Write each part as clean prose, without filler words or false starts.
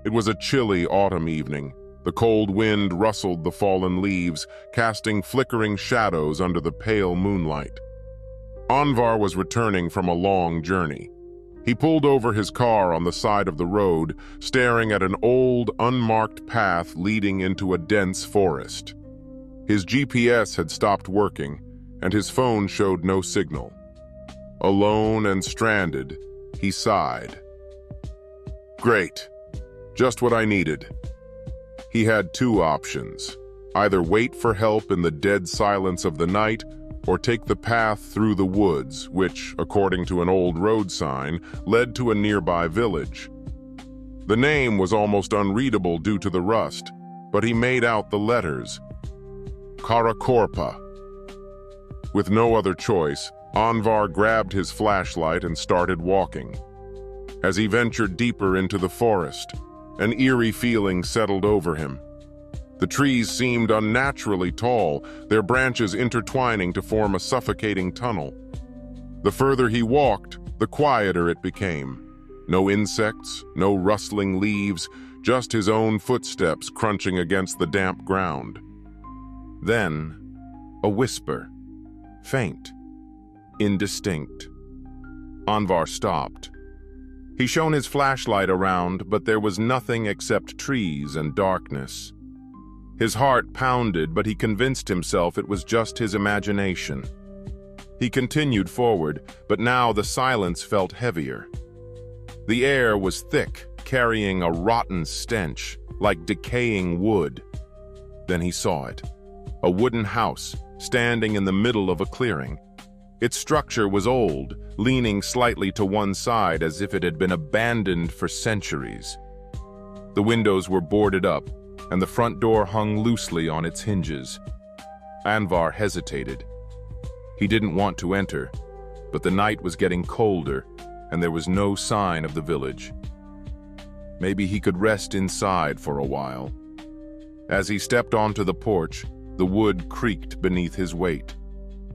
It was a chilly autumn evening. The cold wind rustled the fallen leaves, casting flickering shadows under the pale moonlight. Anvar was returning from a long journey. He pulled over his car on the side of the road, staring at an old, unmarked path leading into a dense forest. His GPS had stopped working, and his phone showed no signal. Alone and stranded, he sighed. Great. Just what I needed. He had two options: either wait for help in the dead silence of the night, or take the path through the woods, which, according to an old road sign, led to a nearby village. The name was almost unreadable due to the rust, but he made out the letters. Karakorpa. With no other choice, Anvar grabbed his flashlight and started walking. As he ventured deeper into the forest, an eerie feeling settled over him. The trees seemed unnaturally tall, their branches intertwining to form a suffocating tunnel. The further he walked, the quieter it became. No insects, no rustling leaves, just his own footsteps crunching against the damp ground. Then, a whisper, faint, indistinct. Anvar stopped. He shone his flashlight around, but there was nothing except trees and darkness. His heart pounded, but he convinced himself it was just his imagination. He continued forward, but now the silence felt heavier. The air was thick, carrying a rotten stench, like decaying wood. Then he saw it. A wooden house, standing in the middle of a clearing. Its structure was old, leaning slightly to one side as if it had been abandoned for centuries. The windows were boarded up, and the front door hung loosely on its hinges. Anvar hesitated. He didn't want to enter, but the night was getting colder, and there was no sign of the village. Maybe he could rest inside for a while. As he stepped onto the porch, the wood creaked beneath his weight.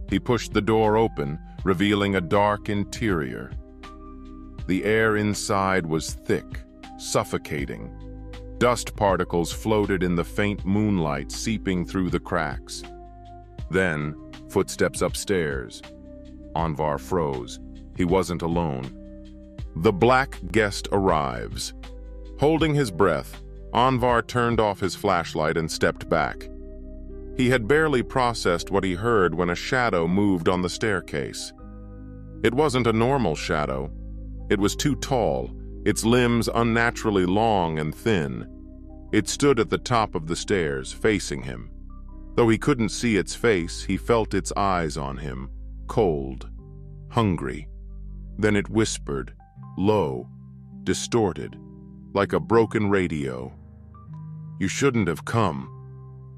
He pushed the door open, revealing a dark interior. The air inside was thick, suffocating. Dust particles floated in the faint moonlight, seeping through the cracks. Then, footsteps upstairs. Anvar froze. He wasn't alone. The black guest arrives. Holding his breath, Anvar turned off his flashlight and stepped back. He had barely processed what he heard when a shadow moved on the staircase. It wasn't a normal shadow. It was too tall, its limbs unnaturally long and thin. It stood at the top of the stairs, facing him. Though he couldn't see its face, he felt its eyes on him, cold, hungry. Then it whispered, low, distorted, like a broken radio. "You shouldn't have come."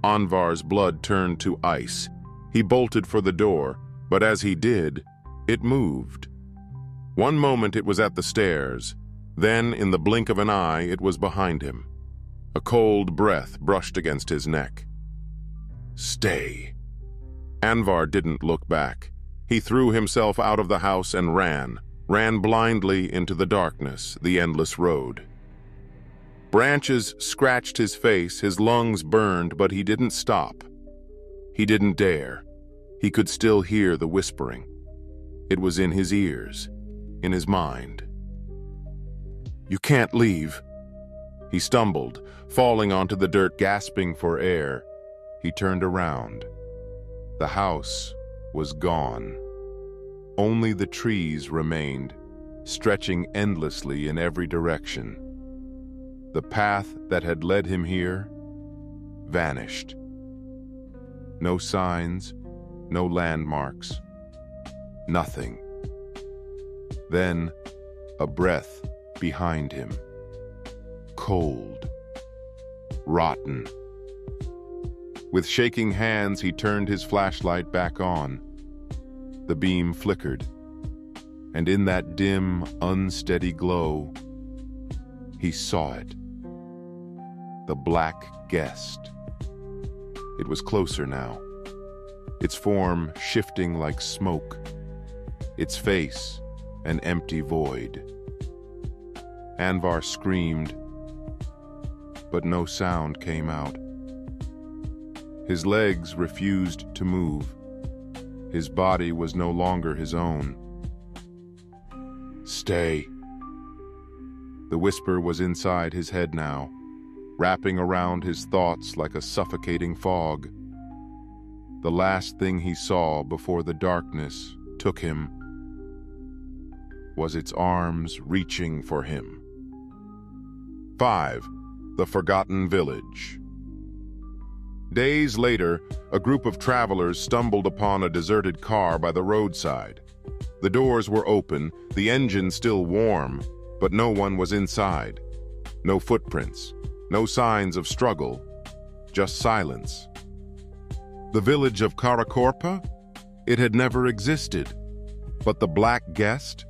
Anvar's blood turned to ice. He bolted for the door, but as he did, it moved. One moment it was at the stairs, then in the blink of an eye it was behind him. A cold breath brushed against his neck. "Stay." Anvar didn't look back. He threw himself out of the house and ran blindly into the darkness, the endless road. Branches scratched his face, his lungs burned, but he didn't stop. He didn't dare. He could still hear the whispering. It was in his ears, in his mind. "You can't leave." He stumbled, falling onto the dirt, gasping for air. He turned around. The house was gone. Only the trees remained, stretching endlessly in every direction. The path that had led him here vanished. No signs, no landmarks, nothing. Then, a breath behind him. Cold, rotten. With shaking hands, he turned his flashlight back on. The beam flickered, and in that dim, unsteady glow, he saw it. The black guest. It was closer now, its form shifting like smoke, its face an empty void. Anvar screamed, but no sound came out. His legs refused to move. His body was no longer his own. "Stay." The whisper was inside his head now, wrapping around his thoughts like a suffocating fog. The last thing he saw before the darkness took him was its arms reaching for him. 5. The Forgotten Village. Days later, a group of travelers stumbled upon a deserted car by the roadside. The doors were open, the engine still warm, but no one was inside. No footprints, no signs of struggle, just silence. The village of Karakorpa? It had never existed. But the Black Guest?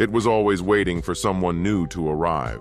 It was always waiting for someone new to arrive.